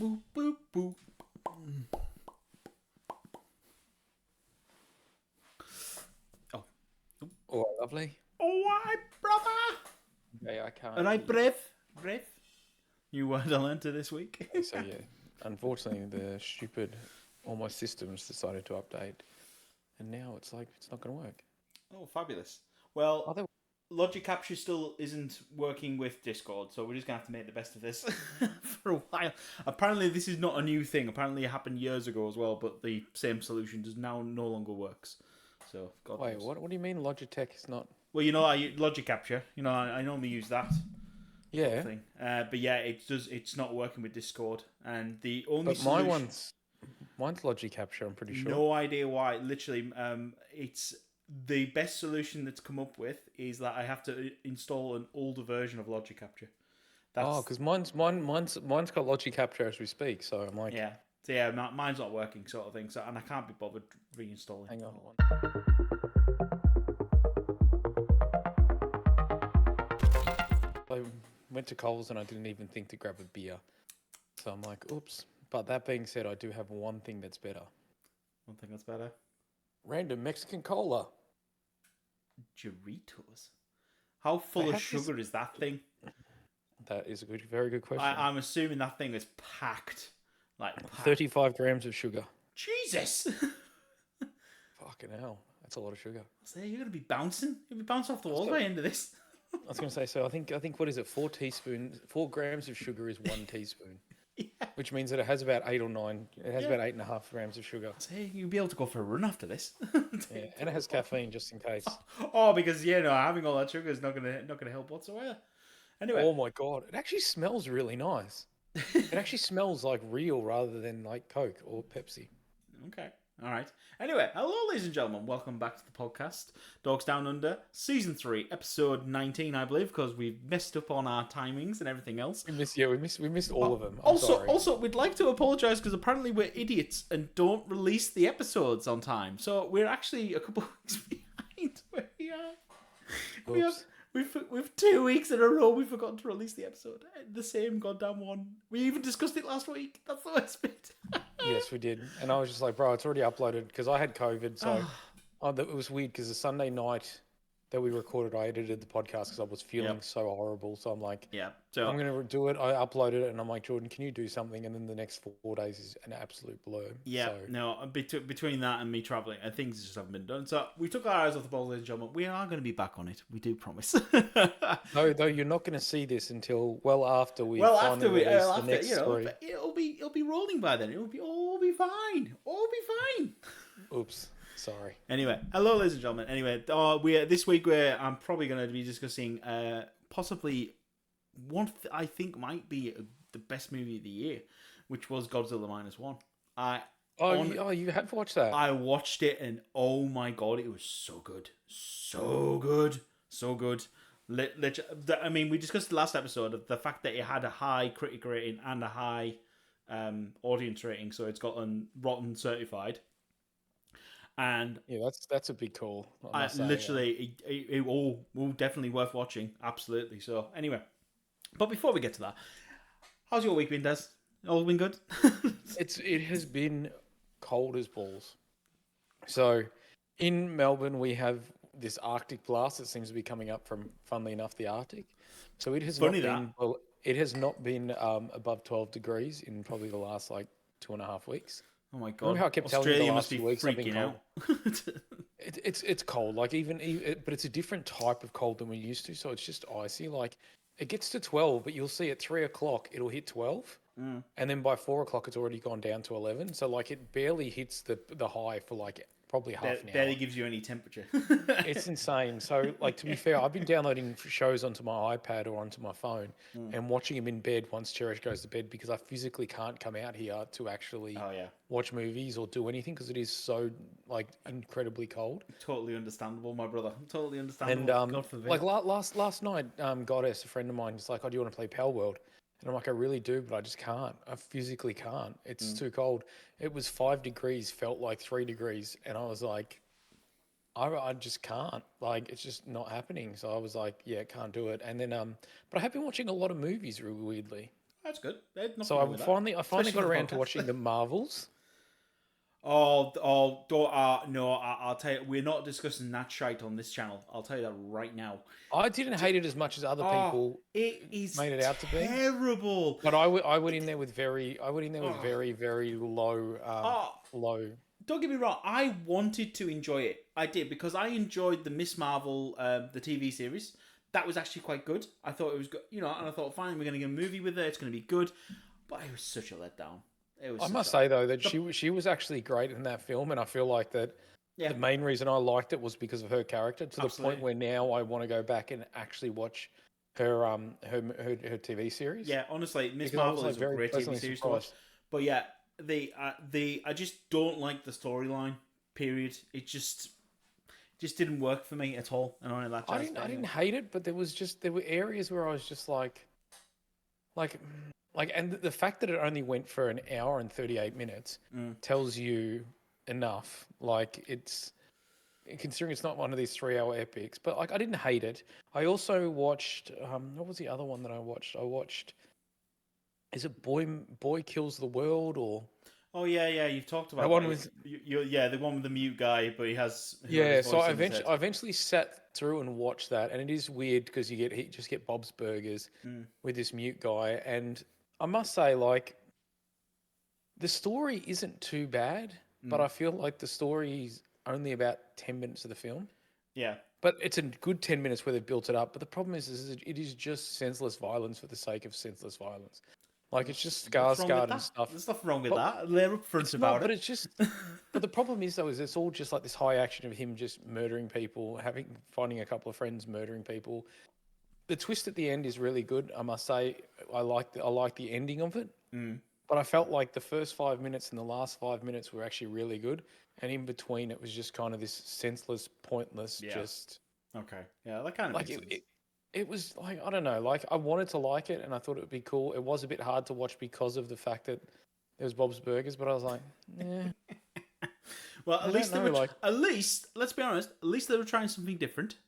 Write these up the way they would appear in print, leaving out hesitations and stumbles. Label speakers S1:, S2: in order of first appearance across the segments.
S1: Boop, boop, boop. Oh.
S2: Oh, lovely.
S1: Oh, hi, brother.
S2: Yeah, I can't.
S1: Are I brave? Brave? New word I learned to this week.
S2: So yeah, unfortunately, the stupid almost systems decided to update, and now it's like it's not going to work.
S1: Oh, fabulous.
S2: Oh,
S1: Well,
S2: they,
S1: Logic Capture still isn't working with Discord, so we're just going to have to make the best of this for a while. Apparently, this is not a new thing. Apparently, it happened years ago as well, but the same solution does now no longer works. So, God
S2: wait,
S1: knows.
S2: what do you mean Logitech is not?
S1: Well, you know, Logic Capture. You know, I normally use that sort of
S2: Yeah,
S1: thing. But yeah, it does. It's not working with Discord, and the only
S2: but my
S1: solution.
S2: mine's Logic Capture. I'm pretty sure.
S1: No idea why. Literally, it's the best solution that's come up with is that I have to install an older version of Logic Capture.
S2: Oh,
S1: That's
S2: because mine's got Logic Capture as we speak. So I'm like,
S1: yeah. So yeah, mine's not working, sort of thing. So and I can't be bothered reinstalling.
S2: hang on. I went to Coles and I didn't even think to grab a beer. So I'm like, oops. But that being said, I do have one thing that's better.
S1: One thing that's better.
S2: Random Mexican cola.
S1: Doritos. How full of sugar is that thing?
S2: That is a very good question.
S1: I'm assuming that thing is packed. Like packed.
S2: 35 grams of sugar.
S1: Jesus.
S2: Fucking hell. That's a lot of sugar.
S1: So you're gonna be bouncing. You'll be bouncing off the walls by the end of this.
S2: I was going to say, so I think what is it? 4 grams of sugar is 1 teaspoon.
S1: Yeah.
S2: Which means that it has about 8 or 9. It has about 8.5 grams of sugar.
S1: So you'll be able to go for a run after this.
S2: Yeah, and it has caffeine just in case.
S1: Oh, because having all that sugar is not gonna help whatsoever. Anyway.
S2: Oh my god, it actually smells really nice. It actually smells like real rather than like Coke or Pepsi.
S1: Okay. All right. Anyway, hello, ladies and gentlemen. Welcome back to the podcast, Dorks Down Under, Season 3, Episode 19, I believe, because we've messed up on our timings and everything else.
S2: We missed all of them. I'm sorry.
S1: Also, we'd like to apologise because apparently we're idiots and don't release the episodes on time. So we're actually a couple of weeks behind where we are. We've 2 weeks in a row we've forgotten to release the episode. The same goddamn one. We even discussed it last week. That's the worst bit.
S2: Yes, we did. And I was just like, bro, it's already uploaded because I had COVID. So it was weird because the Sunday night that we recorded, I edited the podcast because I was feeling so horrible. So I'm like,
S1: so
S2: I'm going to do it. I uploaded it and I'm like, Jordan, can you do something? And then the next 4 days is an absolute blur.
S1: Yeah,
S2: so.
S1: no, between that and me travelling, things just haven't been done. So we took our eyes off the ball, ladies and gentlemen. We are going to be back on it. We do promise.
S2: Though you're not going to see this until after we release the next 3.
S1: It'll be rolling by then. It'll be all be fine. All be fine.
S2: Oops, sorry.
S1: Anyway, hello, ladies and gentlemen. Anyway, this week I'm probably going to be discussing possibly one I think might be the best movie of the year, which was Godzilla -1.
S2: You have watched that?
S1: I watched it and oh my god, it was so good. So good. So good. I mean, we discussed the last episode of the fact that it had a high critic rating and a high audience rating, so it's gotten Rotten certified. And
S2: yeah, that's a big call.
S1: It all definitely worth watching. Absolutely. So anyway, but before we get to that, how's your week been, Des? All been good?
S2: It has been cold as balls. So in Melbourne, we have this Arctic blast that seems to be coming up from, funnily enough, the Arctic. So it has not been above 12 degrees in probably the last 2.5 weeks.
S1: Oh my god!
S2: Remember how I kept telling you the last few weeks I've been cold?
S1: Out.
S2: It's cold, but it's a different type of cold than we're used to. So it's just icy. Like it gets to 12, but you'll see at 3 o'clock it'll hit 12, and then by 4 o'clock it's already gone down to 11. So it barely hits the high for probably half an hour.
S1: Barely gives you any temperature.
S2: It's insane. So, to be fair, I've been downloading shows onto my iPad or onto my phone and watching them in bed once Cherish goes to bed because I physically can't come out here to actually watch movies or do anything because it is so incredibly cold.
S1: Totally understandable, my brother. Totally understandable.
S2: And
S1: God forbid.
S2: last night, Goddess, a friend of mine, is like, "Oh, do you want to play Pal World?" And I'm like, I really do, but I just can't. I physically can't. It's too cold. It was 5 degrees, felt like 3 degrees. And I was like, I just can't. It's just not happening. So I was like, yeah, can't do it. And then, but I have been watching a lot of movies really weirdly.
S1: That's good. There's nothing
S2: So
S1: wrong with that.
S2: I finally
S1: Especially
S2: got
S1: for the
S2: around to
S1: podcast.
S2: watching the Marvels.
S1: Don't. No, I'll tell you, we're not discussing that shite on this channel. I'll tell you that right now.
S2: I didn't hate it as much as other
S1: Oh,
S2: people
S1: it is
S2: made it out to be.
S1: terrible.
S2: But I went in there with very very low
S1: Oh,
S2: low.
S1: don't get me wrong. I wanted to enjoy it. I did because I enjoyed the Miss Marvel, the TV series. That was actually quite good. I thought it was good, and I thought, fine, we're going to get a movie with it. It's going to be good. But it was such a letdown.
S2: I must say though that she was actually great in that film, and I feel like that the main reason I liked it was because of her character. To the point where now I want to go back and actually watch her her TV series.
S1: Yeah, honestly, Miss Marvel is a great TV series to watch. But yeah, I just don't like the storyline. Period. It just didn't work for me at all. And on that,
S2: I didn't hate it, but there were areas where I was just like, and the fact that it only went for an hour and 38 minutes tells you enough. Like, it's considering it's not one of these 3-hour epics, but like I didn't hate it. I also watched what was the other one that I watched? Is it Boy Kills the World or?
S1: Oh yeah, you've talked about
S2: that one with
S1: the one with the mute guy, but he has
S2: So I eventually sat through and watched that, and it is weird because you just get Bob's Burgers with this mute guy, and I must say, like, the story isn't too bad, but I feel like the story is only about 10 minutes of the film.
S1: Yeah.
S2: But it's a good 10 minutes where they've built it up. But the problem is it is just senseless violence for the sake of senseless violence. Like, it's just Skarsgård and stuff.
S1: There's nothing wrong with that. They're upfront about it.
S2: But it's just... but the problem is, though, is it's all just like this high action of him just murdering people, finding a couple of friends murdering people. The twist at the end is really good. I must say, I like the ending of it. But I felt like the first 5 minutes and the last 5 minutes were actually really good. And in between, it was just kind of this senseless, pointless, just...
S1: Okay. Yeah, that kind of
S2: like
S1: makes sense.
S2: It was like, I don't know, like I wanted to like it and I thought it would be cool. It was a bit hard to watch because of the fact that there was Bob's Burgers, but I was like, yeah.
S1: Well, at least, let's be honest, at least they were trying something different.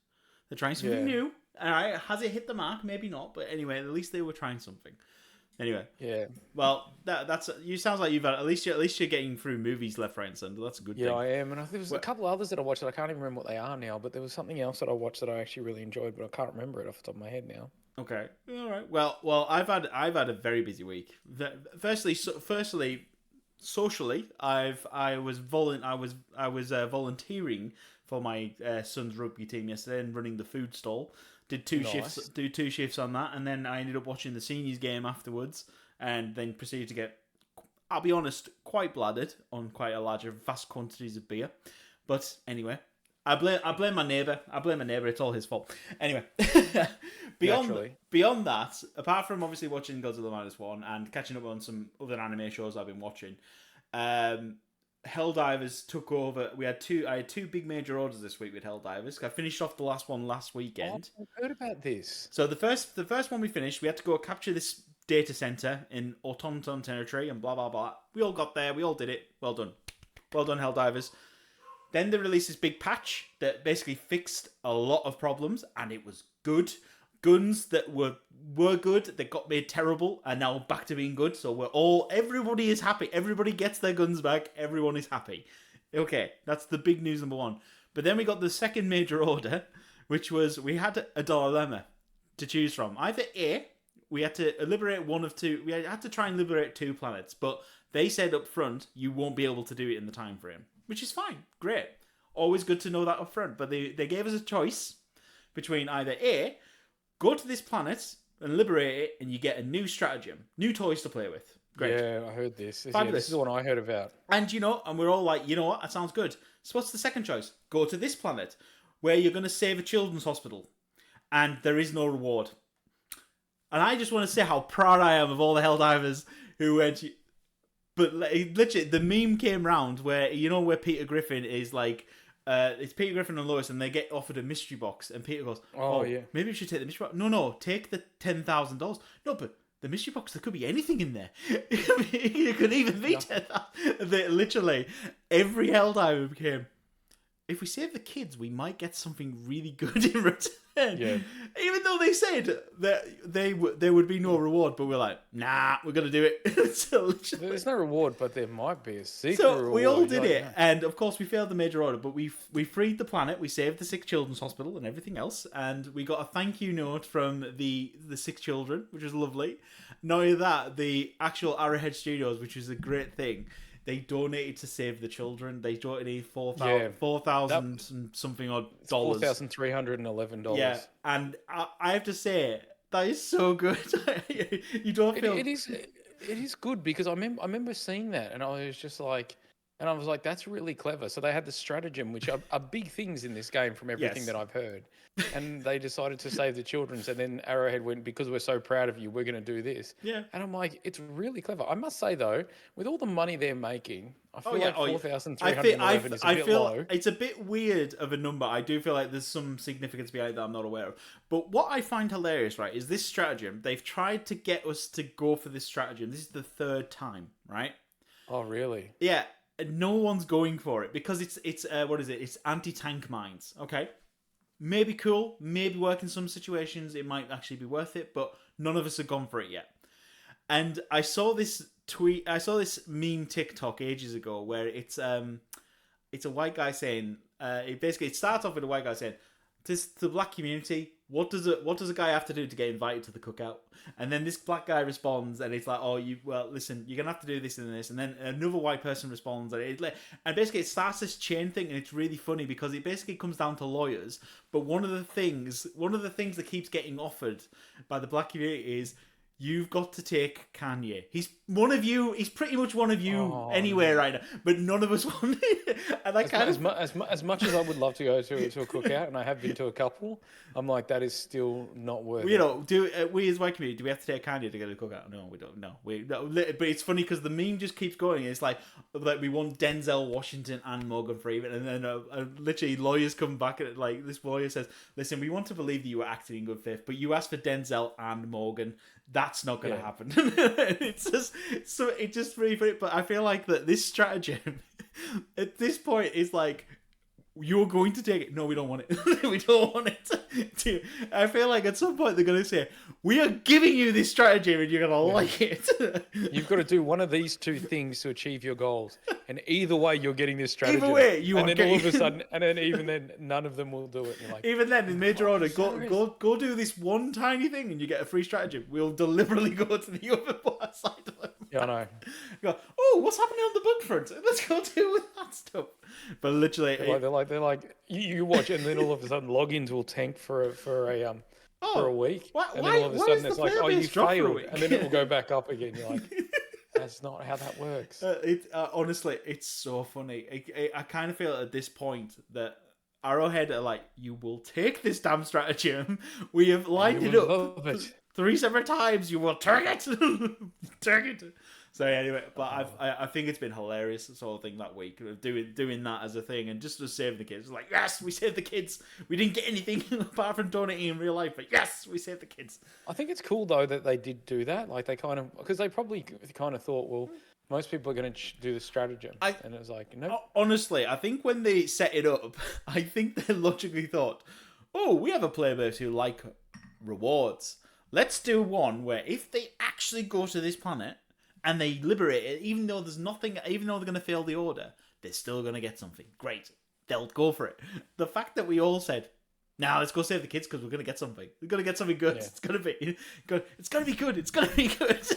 S1: They're trying something new. All right, has it hit the mark? Maybe not, but anyway, at least they were trying something. Anyway,
S2: yeah.
S1: Well, that's you. Sounds like you've at least you're getting through movies left, right, and centre. That's a good thing.
S2: Yeah, I am, and there was a couple others that I watched that I can't even remember what they are now. But there was something else that I watched that I actually really enjoyed, but I can't remember it off the top of my head now.
S1: Okay, all right. Well, I've had a very busy week. Firstly, socially, I was volunteering for my son's rugby team yesterday and running the food stall. Did two shifts on that, and then I ended up watching the seniors game afterwards, and then proceeded to get, I'll be honest, quite bladdered on quite vast quantities of beer. But anyway, I blame my neighbour. It's all his fault. Anyway, beyond that, apart from obviously watching Godzilla -1 and catching up on some other anime shows I've been watching, Helldivers took over. I had two big major orders this week with Helldivers. I finished off the last one last weekend.
S2: Oh, I've heard about this.
S1: So the first one we finished, we had to go capture this data center in Automaton territory and blah blah blah. We all got there. We all did it. Well done, Helldivers. Then they released this big patch that basically fixed a lot of problems, and it was good. Guns that were good, that got made terrible, are now back to being good. So everybody is happy. Everybody gets their guns back. Everyone is happy. Okay, that's the big news number one. But then we got the second major order, which was we had a dilemma to choose from. Either A, we had to liberate one of two. We had to try and liberate 2 planets, but they said up front you won't be able to do it in the time frame, which is fine. Great. Always good to know that up front. But they gave us a choice between either A, go to this planet and liberate it, and you get a new stratagem, new toys to play with. Great.
S2: Yeah, I heard this.
S1: Fabulous.
S2: This is the one I heard about.
S1: And and we're all like, you know what? That sounds good. So what's the second choice? Go to this planet where you're going to save a children's hospital, and there is no reward. And I just want to say how proud I am of all the Helldivers who went. But literally, the meme came round where where Peter Griffin is like. It's Peter Griffin and Lois, and they get offered a mystery box, and Peter goes, "Oh yeah, maybe we should take the mystery box." No, take the $10,000. No, but the mystery box, there could be anything in there. It could even be $10,000. Literally, every Helldiver became, if we save the kids, we might get something really good in return.
S2: Yeah.
S1: Even though they said that there would be no reward, but we're like, nah, we're gonna do it. So literally-
S2: There's no reward, but there might be a secret
S1: So
S2: reward.
S1: we all did
S2: Like,
S1: it,
S2: no.
S1: and of course we failed the major order, but we freed the planet, we saved the sick children's hospital and everything else, and we got a thank you note from the sick children, which was lovely. Not only that, the actual Arrowhead Studios, which is a great thing, they donated to save the children. They donated $4,000 and something odd dollars.
S2: $4,311.
S1: Yeah, and I have to say that is so good. You don't feel
S2: It is good because I remember seeing that and I was just like, and I was like, that's really clever. So they had the stratagem, which are big things in this game from everything
S1: Yes.
S2: that I've heard. And they decided to save the children. And then Arrowhead went, because we're so proud of you, we're going to do this.
S1: Yeah.
S2: And I'm like, it's really clever. I must say, though, with all the money they're making, I feel like 4,311 is a bit low.
S1: It's a bit weird of a number. I do feel like there's some significance behind it that I'm not aware of. But what I find hilarious, right, is this stratagem. They've tried to get us to go for this stratagem. This is the third time, right?
S2: Oh, really?
S1: Yeah. No one's going for it because it's what is it? It's anti-tank mines. Okay, maybe cool, maybe work in some situations. It might actually be worth it, but none of us have gone for it yet. And I saw this meme TikTok ages ago where it's a white guy saying it starts off with a white guy saying, to the black community, what does a guy have to do to get invited to the cookout? And then this black guy responds, and it's like, listen, you're gonna have to do this and this. And then another white person responds, and basically it starts this chain thing, and it's really funny because it basically comes down to lawyers. But one of the things that keeps getting offered by the black community is, you've got to take Kanye. He's one of you. He's pretty much one of you anywhere right now. But none of us want it. And
S2: as much as I would love to go to a cookout, and I have been to a couple, I'm like, that is still not worth it.
S1: You know, we as white community, do we have to take Kanye to go to a cookout? No, we don't. No, but it's funny because the meme just keeps going. It's like we want Denzel Washington and Morgan Freeman, and then literally lawyers come back at it. Like this lawyer says, "Listen, we want to believe that you were acting in good faith, but you asked for Denzel and Morgan. That's not going to happen." It's just really funny. But I feel like that this stratagem at this point is like, you're going to take it. No, we don't want it. We don't want it. I feel like at some point they're going to say, we are giving you this stratagem and you're going to like it.
S2: You've got to do one of these two things to achieve your goals. And either way, you're getting this stratagem.
S1: Either way,
S2: all of a sudden, and then even then, none of them will do it. You're like,
S1: even then, in major order, go do this one tiny thing and you get a free stratagem. We'll deliberately go to the other side of them.
S2: Yeah, I know.
S1: Go, oh, what's happening on the bug front? Let's go deal with that stuff. But literally,
S2: they're like, you watch it, and then all of a sudden, logins will tank for a week, and then all of a sudden it's like, oh, you failed, and then it will go back up again. You're like, that's not how that works.
S1: Honestly, it's so funny. I kind of feel at this point that Arrowhead are like, you will take this damn stratagem. We have lined it up 3 separate times. You will take it. Take it. So anyway, but I think it's been hilarious, this whole thing that week, doing that as a thing and just saving the kids. It's like, yes, we saved the kids. We didn't get anything apart from donating in real life, but yes, we saved the kids.
S2: I think it's cool though that they did do that. Like they kind of, because they probably kind of thought, well, most people are going to do the stratagem, and it was like, no.
S1: Honestly, I think when they set it up, I think they logically thought, oh, we have a player base who like rewards. Let's do one where if they actually go to this planet and they liberate it, even though there's nothing, even though they're going to fail the order, they're still going to get something. Great. They'll go for it. The fact that we all said, now let's go save the kids because we're going to get something. We're going to get something good. Yeah. It's going to be good. It's going to be good. It's going to be good.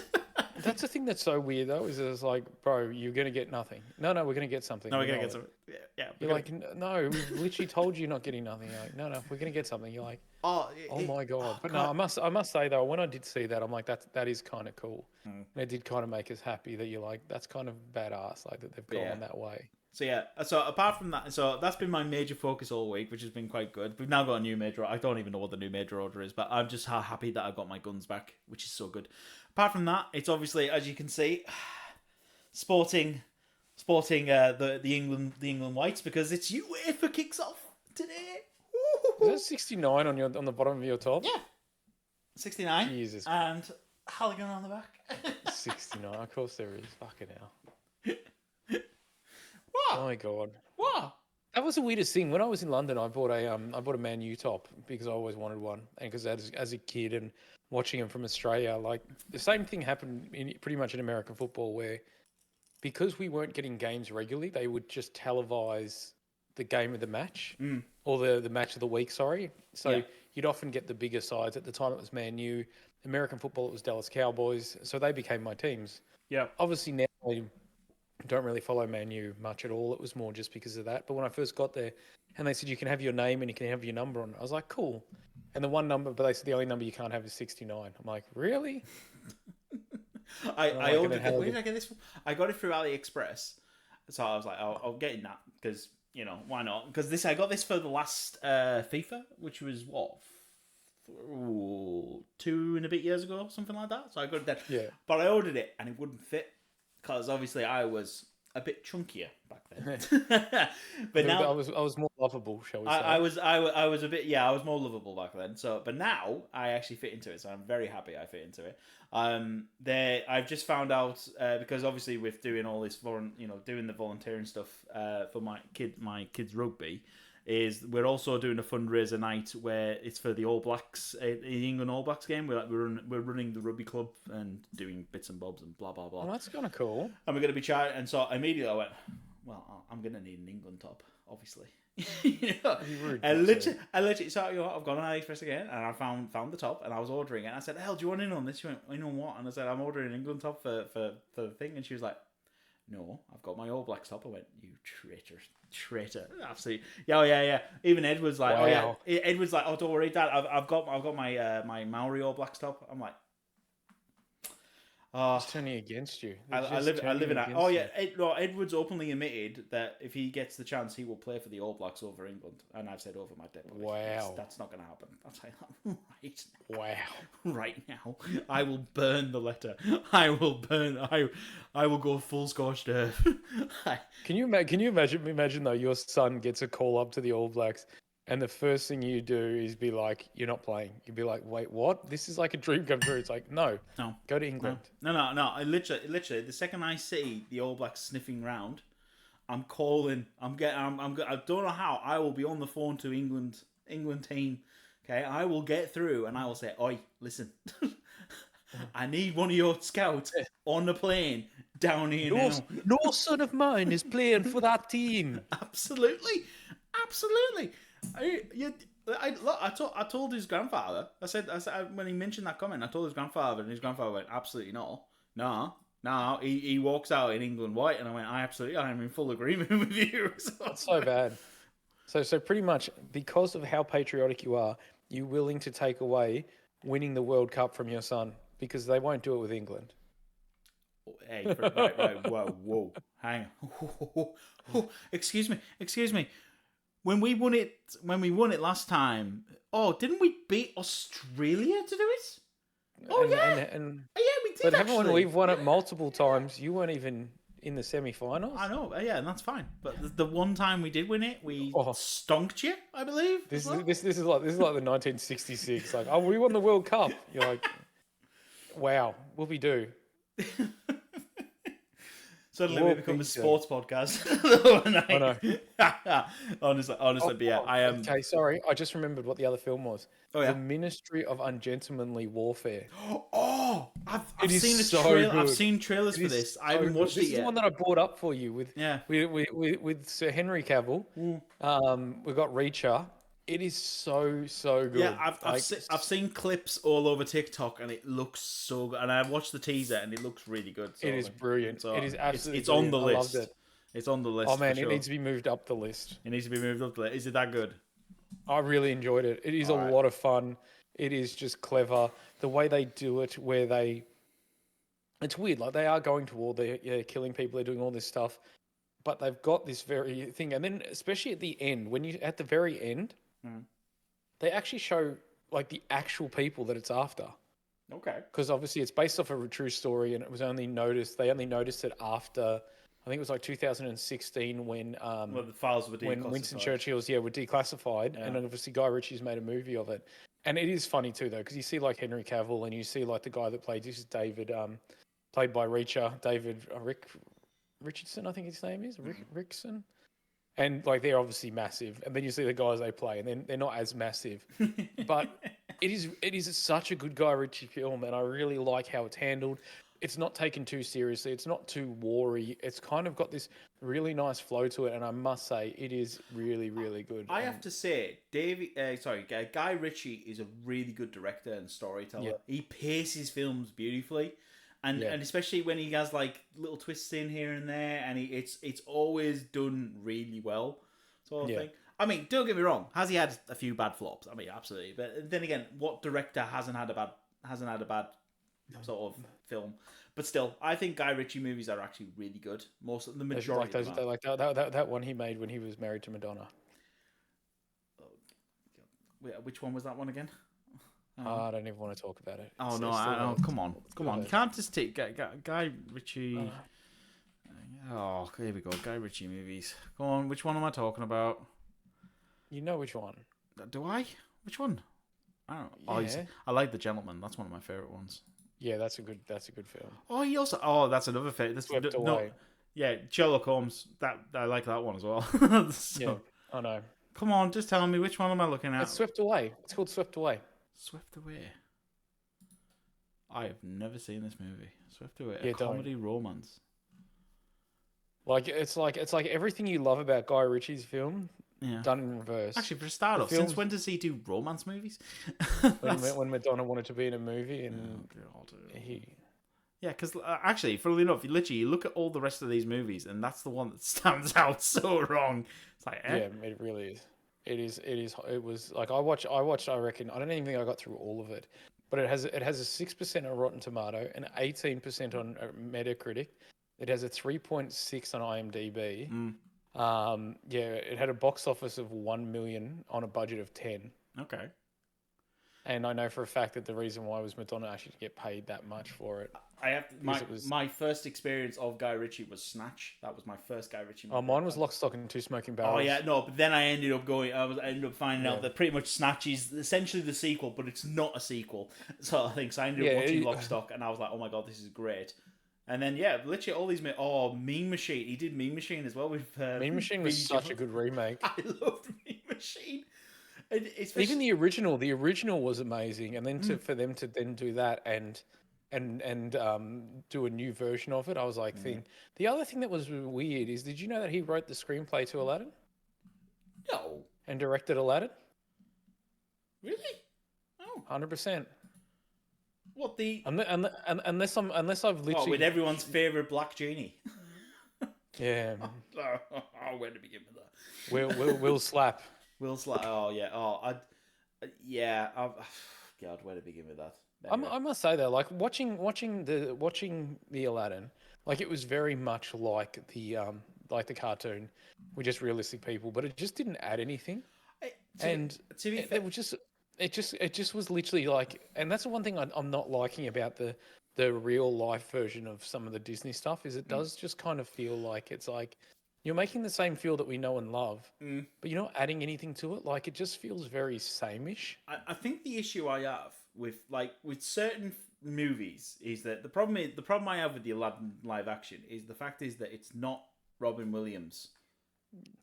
S2: That's the thing that's so weird though, is it's like, bro, you're going to get nothing. No, we're going to get something.
S1: No, we're going to get something. Yeah.
S2: You're like, no, we literally told you you're not getting nothing. You're like, no, we're going to get something. You're like, oh my God. But no, I must say though, when I did see that, I'm like, that is kind of cool. And it did kind of make us happy that you're like, that's kind of badass, like that they've gone that way.
S1: So yeah, so apart from that, so that's been my major focus all week, which has been quite good. We've now got a new major. I don't even know what the new major order is, but I'm just happy that I got my guns back, which is so good. Apart from that, it's obviously, as you can see, sporting the England whites, because it's UEFA kicks off today.
S2: Is that 69 on the bottom of your top?
S1: Yeah, 69.
S2: Jesus.
S1: And Halligan on the back.
S2: 69. Of course there is. Fucking hell.
S1: What?
S2: Oh my God.
S1: What?
S2: That was the weirdest thing. When I was in London, I bought a Man U top because I always wanted one, and because as a kid and watching them from Australia, like the same thing happened pretty much in American football, where because we weren't getting games regularly, they would just televise the game of the match or the match of the week. Sorry, so you'd often get the bigger sides. At the time, it was Man U. American football, it was Dallas Cowboys. So they became my teams.
S1: Yeah.
S2: Obviously now I don't really follow Man U much at all. It was more just because of that. But when I first got there, and they said you can have your name and you can have your number on it, I was like, cool. And the one number, but they said the only number you can't have is 69. I'm like, really?
S1: I ordered it. Where did I get this from? I got it through AliExpress. So I was like, I'll get in that because, you know, why not? Because I got this for the last FIFA, which was what? 2 and a bit years ago, something like that. So I got it then.
S2: Yeah.
S1: But I ordered it and it wouldn't fit because obviously I was a bit chunkier back then. But now
S2: I was more lovable, shall we say?
S1: I was a bit, I was more lovable back then. So, but now I actually fit into it, so I'm very happy I fit into it. I've just found out because obviously with doing all this doing the volunteering stuff for my kids rugby, is we're also doing a fundraiser night where it's for the All Blacks, the England All Blacks game. We're running the rugby club and doing bits and bobs and blah blah blah.
S2: Well, that's kind of cool.
S1: And we're going to be chatting, and so immediately I went, well, I'm going to need an England top, obviously. You know? And literally, so I've gone on AliExpress again, and I found the top, and I was ordering it. And I said, "Hell, do you want in on this?" She went, "In on what?" And I said, "I'm ordering an England top for the thing." And she was like, "No, I've got my All Blacks top." I went, "You traitor, absolutely." Yeah. Even Ed was like,
S2: wow.
S1: "Oh yeah." Ed was like, "Oh, don't worry, Dad. I've got my my Maori All Blacks top." I'm like,
S2: it's turning against you.
S1: I live in that. Oh yeah, Edwards openly admitted that if he gets the chance, he will play for the All Blacks over England. And I've said over my dead body.
S2: Wow,
S1: that's not going to happen. I'll tell you that right now.
S2: Wow,
S1: Right now, I will burn the letter. I will go full scorched earth.
S2: Can you imagine though? Your son gets a call up to the All Blacks, and the first thing you do is be like, "You're not playing." You'd be like, "Wait, what? This is like a dream come true." It's like, no, go to England.
S1: No. I literally, the second I see the All Blacks sniffing round, I'm calling. I don't know how. I will be on the phone to England team. Okay, I will get through, and I will say, "Oi, listen, I need one of your scouts on the plane down here now."
S2: No son of mine is playing for that team.
S1: Absolutely. I told his grandfather. I said when he mentioned that comment, I told his grandfather, and his grandfather went, "Absolutely not. No." He walks out in England white, and I went, I am in full agreement with you."
S2: That's so bad. So pretty much because of how patriotic you are, you're willing to take away winning the World Cup from your son because they won't do it with England.
S1: Hey, right, whoa, hang on. Excuse me. When we won it last time, didn't we beat Australia to do it? We did.
S2: But
S1: actually.
S2: When we've won it multiple times, you weren't even in the semi-finals.
S1: I know, and that's fine. But the one time we did win it, we stonked you, I believe.
S2: This is like the 1966. Like, we won the World Cup. You're like, wow, what we do?
S1: Suddenly we become a sports podcast. I know. honestly, but yeah, I am.
S2: Okay, sorry. I just remembered what the other film was.
S1: Oh yeah,
S2: The Ministry of Ungentlemanly Warfare.
S1: I've seen a trailer. I've seen trailers for this. I haven't watched it yet.
S2: This is the one that I brought up for you with Sir Henry Cavill. We've got Reacher. It is so good.
S1: Yeah, I've seen clips all over TikTok, and it looks so good. And I watched the teaser, and it looks really good. So
S2: it is brilliant.
S1: So
S2: it is absolutely.
S1: It's on the list.
S2: I loved it.
S1: It's on the list.
S2: Oh man,
S1: for sure.
S2: It needs to be moved up the list.
S1: It needs to be moved up the list. Is it that good?
S2: I really enjoyed it. It is lot of fun. It is just clever. The way they do it, it's weird. Like they are going to war, they're killing people, they're doing all this stuff, but they've got this very thing. And then, especially at the end, at the very end, they actually show like the actual people that it's after.
S1: Okay.
S2: Because obviously it's based off of a true story, and it was they only noticed it after. I think it was like 2016 when
S1: the files were declassified.
S2: When Winston Churchill's were declassified, and obviously Guy Ritchie's made a movie of it. And it is funny too, though, because you see like Henry Cavill, and you see like the guy that played this is David, played by Reacher, David Richardson, I think his name is Rickson, and like they're obviously massive, and then you see the guys they play, and then they're not as massive, but it is such a good Guy Ritchie film, and I really like how it's handled. It's not taken too seriously. It's not too wary. It's kind of got this really nice flow to it, and I must say it is really, really good.
S1: I have to say, Guy Ritchie is a really good director and storyteller.
S2: Yeah.
S1: He paces films beautifully, and especially when he has like little twists in here and there, and it's always done really well. Sort of thing. I mean, don't get me wrong. Has he had a few bad flops? I mean, absolutely. But then again, what director hasn't had a bad sort of film? But still, I think Guy Ritchie movies are actually really good. Most of the majority.
S2: Like that one he made when he was married to Madonna.
S1: Wait, which one was that one again?
S2: I don't even want to talk about it.
S1: Come on. You can't just take Guy Ritchie. Oh, here we go. Guy Ritchie movies. Go on. Which one am I talking about?
S2: You know which one?
S1: Do I? Which one? I don't know.
S2: Yeah.
S1: I like The Gentleman. That's one of my favorite ones.
S2: Yeah, that's a good film.
S1: Oh, he also. Oh, that's another favorite.
S2: Swept Away.
S1: Yeah, Sherlock Holmes. That I like that one as well.
S2: Yeah, I know.
S1: Come on, just tell me which one am I looking at?
S2: It's Swept Away. It's called Swept Away.
S1: Swept Away. I have never seen this movie. Swept Away.
S2: Yeah,
S1: a comedy romance.
S2: Like it's like everything you love about Guy Ritchie's film.
S1: Yeah.
S2: Done in reverse.
S1: Actually, for a start off, since when does he do romance movies?
S2: when Madonna wanted to be in a movie, and he.
S1: Yeah, because actually, funnily enough, you look at all the rest of these movies, and that's the one that stands out so wrong. It's like,
S2: yeah, it really is. It is. It was like I watched. I reckon I don't even think I got through all of it, but it has a 6% on Rotten Tomato and 18% on Metacritic. It has a 3.6 on IMDb. It had a box office of 1 million on a budget of 10.
S1: Okay.
S2: And I know for a fact that the reason why was Madonna actually to get paid that much for it.
S1: My first experience of Guy Ritchie was Snatch. That was my first Guy Ritchie movie.
S2: Oh, mine was Lock, Stock and Two Smoking Barrels.
S1: Oh yeah, no, but then I ended up finding out that pretty much Snatch is essentially the sequel, but it's not a sequel. So I think I ended up watching Lock, Stock, and I was like, oh my god, this is great. And then literally all these. Mean Machine. He did Mean Machine as well with.
S2: Mean Machine was such a good remake.
S1: I loved Mean Machine.
S2: Even the original was amazing, and then for them to then do that and do a new version of it, I was like, The other thing that was weird is, did you know that he wrote the screenplay to Aladdin?
S1: No.
S2: And directed Aladdin?
S1: Really? Oh.
S2: 100%.
S1: What the?
S2: Unless I've literally.
S1: Oh, with everyone's favorite black genie.
S2: Yeah.
S1: Where to begin with that?
S2: Will slap.
S1: Will slap. Oh yeah. God, where to begin with that? Anyway.
S2: I must say though, like watching the Aladdin, like it was very much like the cartoon. We're just realistic people, but it just didn't add anything. To be fair, it just was literally like, and that's the one thing I'm not liking about the real life version of some of the Disney stuff is it does just kind of feel like it's like you're making the same feel that we know and love, but you're not adding anything to it. Like it just feels very same-ish.
S1: I think the issue I have with certain movies is that the problem I have with the Aladdin live action is the fact is that it's not Robin Williams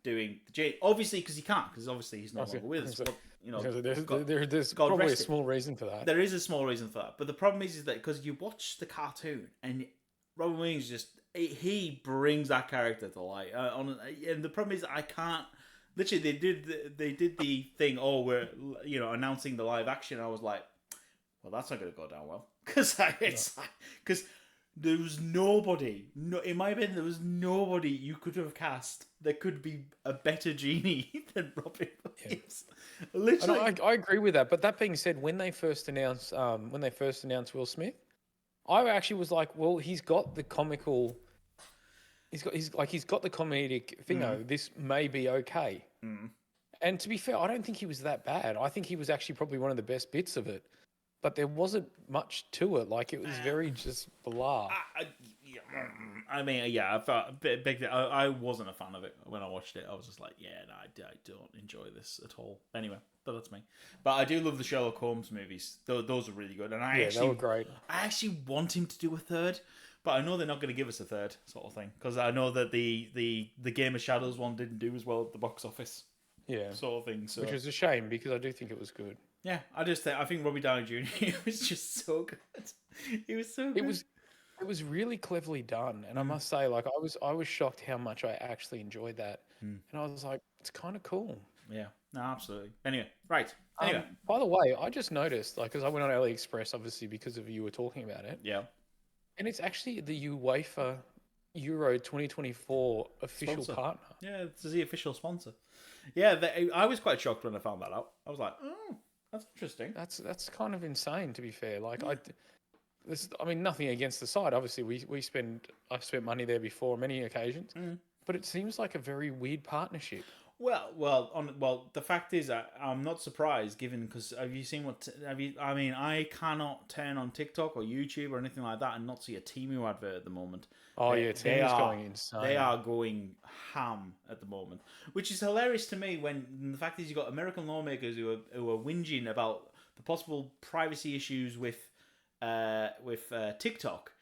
S1: doing the Jade, obviously because he can't, because obviously he's no longer with us. But,
S2: there's probably a small reason for that.
S1: There is a small reason for that, but the problem is that because you watch the cartoon and Robin Williams he brings that character to light. And the problem is I can't. Literally, they did the thing. Oh, we're announcing the live action. I was like, well, that's not going to go down well because there was nobody. No, in my opinion, there was nobody you could have cast that could be a better genie than Robin Williams. Yeah. Literally,
S2: I agree with that. But that being said, when they first announced Will Smith, I actually was like, well, he's got the comical. He's got the comedic thing. This may be okay. And to be fair, I don't think he was that bad. I think he was actually probably one of the best bits of it. But there wasn't much to it. Like, it was very just blah.
S1: I mean, yeah, I felt I wasn't a fan of it when I watched it. I was just like, I don't enjoy this at all. Anyway, but that's me. But I do love the Sherlock Holmes movies. Those are really good. And they were great. I actually want him to do a third. But I know they're not going to give us a third sort of thing because I know that the Game of Shadows one didn't do as well at the box office.
S2: Yeah,
S1: sort of thing. So
S2: which was a shame because I do think it was good.
S1: yeah, I think Robbie Downey Jr. was just so good. He was so good.
S2: It was really cleverly done, and I must say, like I was shocked how much I actually enjoyed that, and I was like, it's kind of cool.
S1: Yeah, no, absolutely. Anyway, right. Anyway,
S2: by the way, I just noticed, like, because I went on AliExpress, obviously because of you were talking about it.
S1: Yeah,
S2: and it's actually the UEFA Euro 2024 official
S1: Sponsor.
S2: partner.
S1: Yeah, it's the official sponsor. Yeah, I was quite shocked when I found that out. I was like, oh, that's interesting.
S2: That's kind of insane, to be fair. Like I mean, nothing against the site. Obviously, I've spent money there before on many occasions, but it seems like a very weird partnership.
S1: Well, the fact is, I'm not surprised, given because have you seen I mean, I cannot turn on TikTok or YouTube or anything like that and not see a Temu advert at the moment.
S2: Oh yeah, Temu's going insane.
S1: They are going ham at the moment, which is hilarious to me. When the fact is, you got American lawmakers who are whinging about the possible privacy issues with TikTok.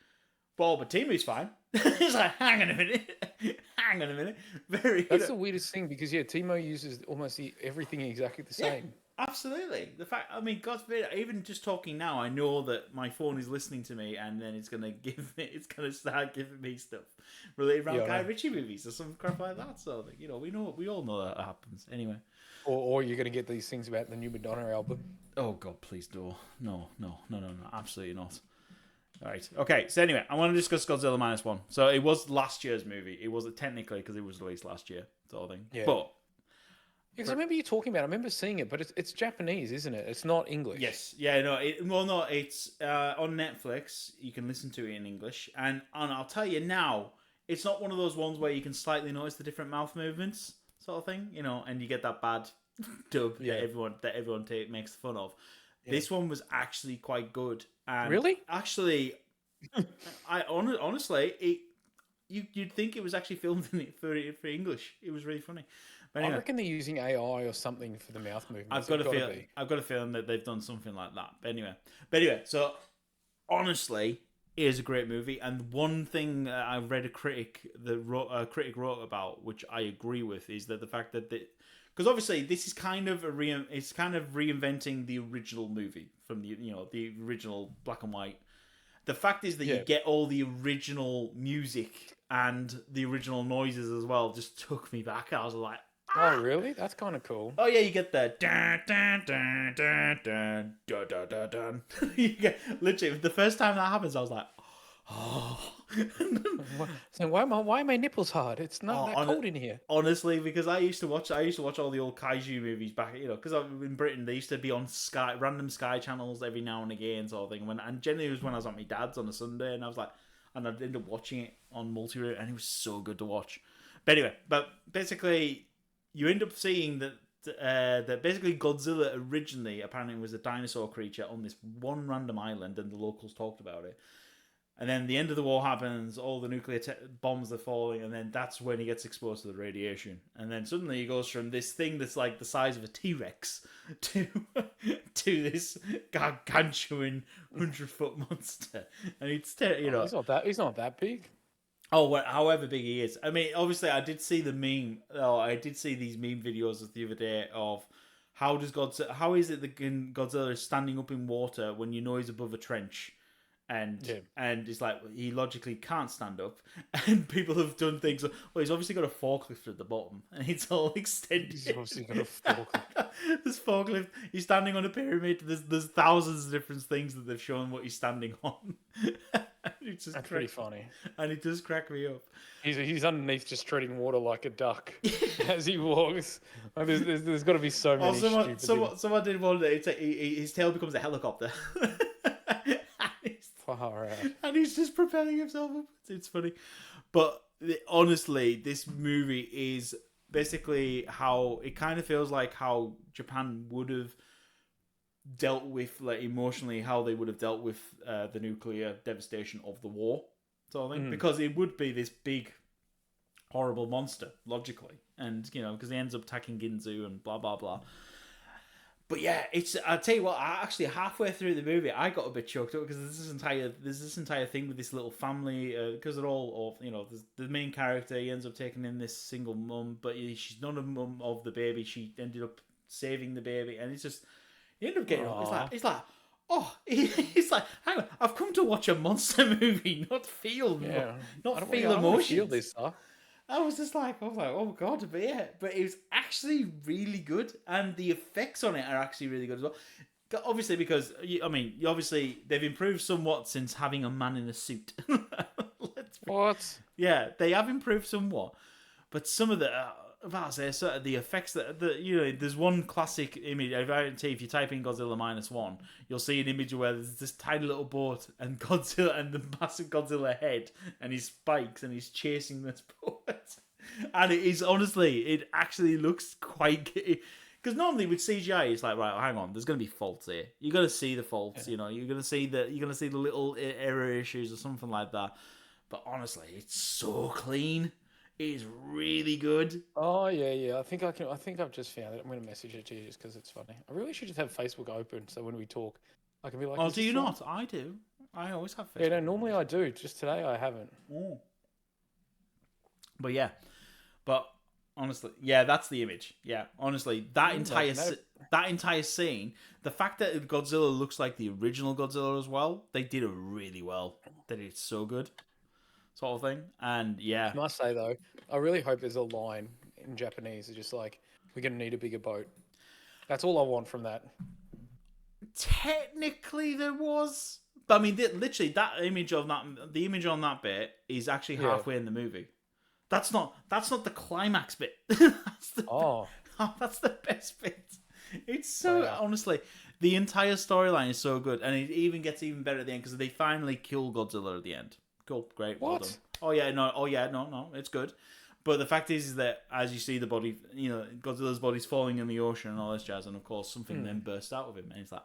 S1: But Temu's fine. It's like, hang on a minute.
S2: That's the weirdest thing because Timo uses almost everything exactly the same.
S1: Yeah, absolutely. The fact, I mean, God forbid, even just talking now, I know that my phone is listening to me, and then it's gonna start giving me stuff related around Guy Ritchie movies or some crap like that. So we all know that happens anyway.
S2: Or you're gonna get these things about the new Madonna album.
S1: Oh God, please no, absolutely not. All right. Okay. So anyway, I want to discuss Godzilla -1. So it was last year's movie. It wasn't technically because it was released last year, sort of thing.
S2: Yeah.
S1: But
S2: because I remember you talking about it. I remember seeing it, but it's Japanese, isn't it? It's not English.
S1: Yes. Yeah. No. It's on Netflix. You can listen to it in English, and I'll tell you now, it's not one of those ones where you can slightly notice the different mouth movements, sort of thing. And you get that bad dub that everyone makes fun of. Yeah. This one was actually quite good. And
S2: really?
S1: Actually, honestly, you'd think it was actually filmed for English. It was really funny. But anyway,
S2: I reckon they're using AI or something for the mouth movements.
S1: I've got a feeling that they've done something like that. But anyway, so honestly, it is a great movie. And one thing I read a critic wrote about, which I agree with, is that the fact that because obviously this is kind of reinventing the original movie from the original black and white. The fact is that you get all the original music and the original noises as well. Just took me back. I was like,
S2: oh really? That's kind of cool.
S1: Oh yeah, you get the dun dun dun dun dun dun dun dun dun. You get literally the first time that happens, I was like, oh.
S2: So why are my nipples hard? It's not that cold in here.
S1: Honestly, because I used to watch all the old kaiju movies back, because I'm in Britain. They used to be on random Sky channels every now and again, sort of thing. And generally it was when I was at my dad's on a Sunday, and I'd end up watching it on multi-route, and it was so good to watch. But anyway, basically, you end up seeing that basically Godzilla originally apparently was a dinosaur creature on this one random island, and the locals talked about it. And then the end of the war happens, all the nuclear bombs are falling, and then that's when he gets exposed to the radiation. And then suddenly he goes from this thing that's like the size of a T-Rex to this gargantuan 100-foot monster. And it's
S2: he's not that big.
S1: Oh, well, however big he is. I mean, obviously, I did see the meme. Oh, I did see these meme videos the other day of how is it that Godzilla is standing up in water when you know he's above a trench. And it's like he logically can't stand up, and people have done things. Well, he's obviously got a forklift at the bottom, and it's all extended.
S2: He's obviously got a forklift.
S1: This forklift. He's standing on a pyramid. There's thousands of different things that they've shown what he's standing on. It's just
S2: pretty funny,
S1: and it does crack me up.
S2: He's underneath just treading water like a duck as he walks. Like there's got to be so many.
S1: Someone did one day. His tail becomes a helicopter.
S2: Far out.
S1: And he's just propelling himself up. It's funny. But honestly, this movie is basically how it kind of feels like how Japan would have dealt with, like, emotionally, how they would have dealt with the nuclear devastation of the war, sort of thing. Because it would be this big, horrible monster, logically. And, because he ends up attacking Ginzu and blah, blah, blah. But yeah, it's. I'll tell you what. Actually, halfway through the movie, I got a bit choked up because there's this entire thing with this little family because they're all of the main character. He ends up taking in this single mum, but she's not a mum of the baby. She ended up saving the baby, and it's just you end up getting. It's like. Oh, it's like, hang on, I've come to watch a monster movie, not feel emotions.
S2: Feel this stuff.
S1: I was like, oh god, but yeah, but it was actually really good, and the effects on it are actually really good as well. Obviously, because obviously they've improved somewhat since having a man in a suit.
S2: What?
S1: Yeah, they have improved somewhat, but some of the sort of the effects there's one classic image. If you type in Godzilla -1, you'll see an image where there's this tiny little boat and Godzilla and the massive Godzilla head and his spikes and he's chasing this boat. And it is honestly, it actually looks quite. Because normally with CGI, it's like, right, hang on, there's going to be faults here. You're going to see the faults, you're going to see the little error issues or something like that. But honestly, it's so clean. It is really good.
S2: Oh yeah. I think I've just found it. I'm going to message it to you just because it's funny. I really should just have Facebook open so when we talk, I can be like.
S1: Oh, do you not? I do. I always have Facebook.
S2: Yeah, no, normally I do. Just today I haven't.
S1: Oh. But yeah, honestly, yeah, that's the image. Yeah, honestly, that entire scene, the fact that Godzilla looks like the original Godzilla as well, they did it really well. They did it so good. Sort of thing, and yeah.
S2: I must say though, I really hope there's a line in Japanese. It's just like, we're gonna need a bigger boat. That's all I want from that.
S1: Technically, there was, but I mean, literally, the image on that bit is actually halfway in the movie. That's not the climax bit. That's the best bit. It's so honestly, the entire storyline is so good, and it even gets even better at the end because they finally kill Godzilla at the end. Cool, great, well done. Oh yeah, no, it's good. But the fact is that as you see the body, Godzilla's body's falling in the ocean and all this jazz, and of course something then bursts out of him, and it's like,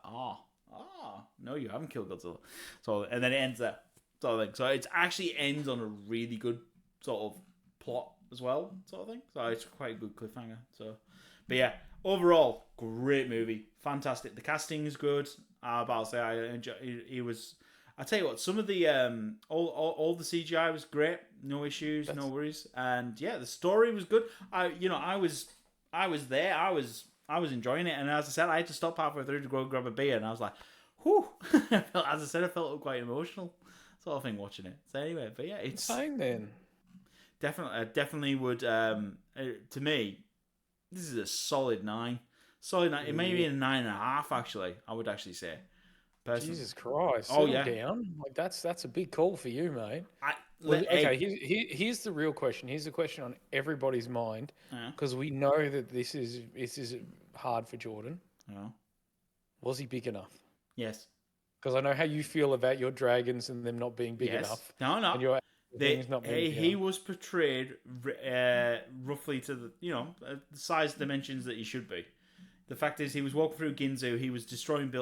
S1: no, you haven't killed Godzilla. So and then it ends there, sort of thing. So it actually ends on a really good sort of plot as well, sort of thing. So it's quite a good cliffhanger. So, but yeah, overall, great movie, fantastic. The casting is good. I'll say I enjoy. It was. I tell you what, some of the all the CGI was great, no issues, no worries, and yeah, the story was good. I was there, I was enjoying it, and as I said, I had to stop halfway through to go grab a beer, and I was like, whew. As I said, I felt quite emotional, sort of thing watching it. So anyway, but yeah, it's
S2: saying then
S1: definitely would to me, this is a solid 9. It may be a 9.5 actually. I would actually say. Personally.
S2: Jesus Christ! Down. Like that's a big call for you, mate. Here's the real question. Here's the question on everybody's mind because we know that this is hard for Jordan.
S1: Yeah.
S2: Was he big enough?
S1: Yes.
S2: Because I know how you feel about your dragons and them not being big enough.
S1: No.
S2: And your things not being
S1: he was portrayed roughly to the size dimensions that he should be. The fact is, he was walking through Ginzu. He was destroying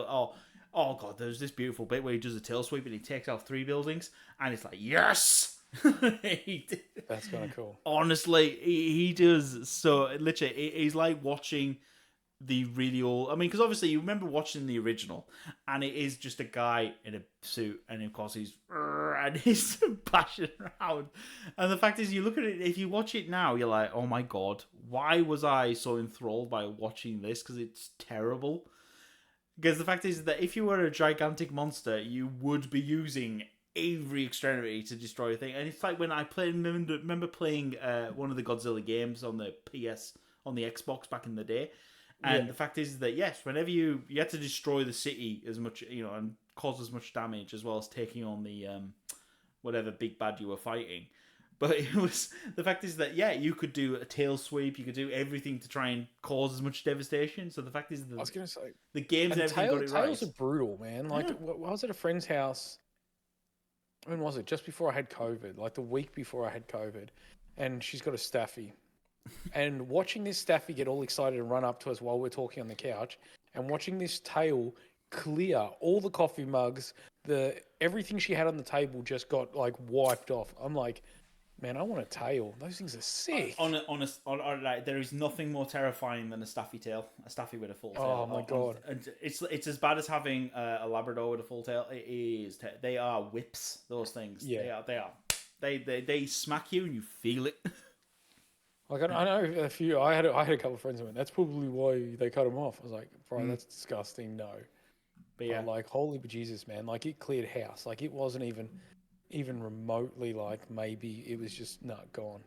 S1: Oh god, there's this beautiful bit where he does a tail sweep and he takes out 3 buildings, and it's like, yes!
S2: That's kind of cool.
S1: Honestly, he does so. Literally, he's like watching the really old. I mean, because obviously you remember watching the original, and it is just a guy in a suit, and of course he's bashing around. And the fact is, you look at it. If you watch it now, you're like, oh my god, why was I so enthralled by watching this? Because it's terrible. Because the fact is that if you were a gigantic monster, you would be using every extremity to destroy a thing. And it's like when I remember playing one of the Godzilla games on the Xbox back in the day. And the fact is that, yes, whenever you had to destroy the city as much, and cause as much damage as well as taking on the whatever big bad you were fighting. But the fact is that, you could do a tail sweep, you could do everything to try and cause as much devastation. So the fact is that
S2: I was going to say,
S1: the games and everything got it right.
S2: Tails are brutal, man. Like, I was at a friend's house, when was it? Just before I had COVID, like the week before I had COVID. And she's got a staffy. And watching this staffy get all excited and run up to us while we're talking on the couch, and watching this tail clear all the coffee mugs, everything she had on the table just got like wiped off. I'm like, Man, I want a tail. Those things are sick.
S1: Like, there is nothing more terrifying than a staffy tail, a staffy with a full tail.
S2: Oh my god!
S1: And it's as bad as having a Labrador with a full tail. It is. They are whips. Those things.
S2: Yeah.
S1: They are. They smack you and you feel it.
S2: Like I know a few. I had a couple of friends who went, "That's probably why they cut him off." I was like, "Bro, that's disgusting." No,
S1: But yeah,
S2: like holy Jesus, man! Like it cleared house. Like it wasn't even remotely like maybe it was just not gone.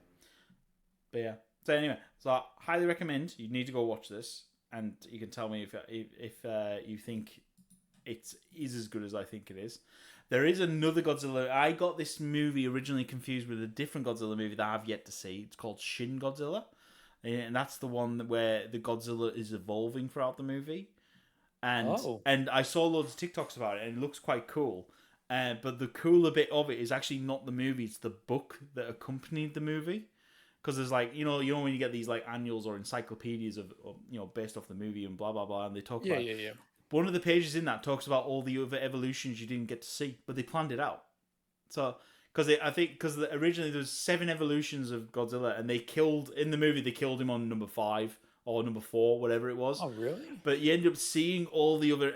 S1: But yeah. So anyway, so I highly recommend you need to go watch this, and you can tell me if you think it is as good as I think it is. There is another Godzilla. I got this movie originally confused with a different Godzilla movie that I've yet to see. It's called Shin Godzilla, and that's the one where the Godzilla is evolving throughout the movie. And I saw loads of TikToks about it, and it looks quite cool. But the cooler bit of it is actually not the movie; it's the book that accompanied the movie. Because there's like you know when you get these like annuals or encyclopedias of based off the movie and blah blah blah, and they talk about one of the pages in that talks about all the other evolutions you didn't get to see, but they planned it out. So because originally there was 7 evolutions of Godzilla, and they killed in the movie they killed him on number 5 or number 4, whatever it was.
S2: Oh really?
S1: But you end up seeing all the other